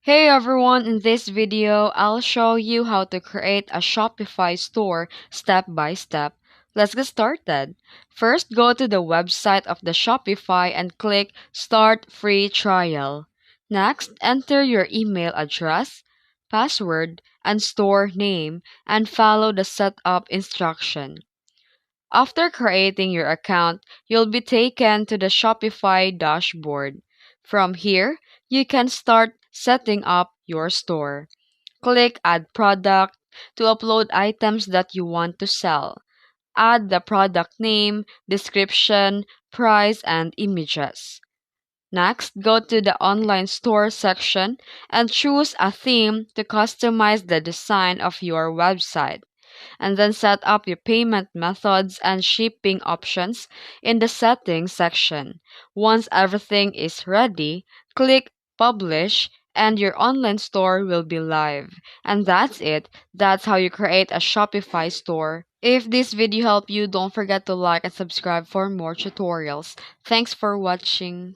Hey everyone, in this video, I'll show you how to create a Shopify store step by step. Let's get started. First, go to the website of the Shopify and click Start Free Trial. Next, enter your email address, password, and store name and follow the setup instruction. After creating your account, you'll be taken to the Shopify dashboard. From here, you can start setting up your store. Click Add Product to upload items that you want to sell. Add the product name, description, price, and images. Next, go to the online store section and choose a theme to customize the design of your website, and then set up your payment methods and shipping options in the settings section. Once everything is ready, click Publish and your online store will be live. And that's it. That's how you create a Shopify store. If this video helped you, don't forget to like and subscribe for more tutorials. Thanks for watching.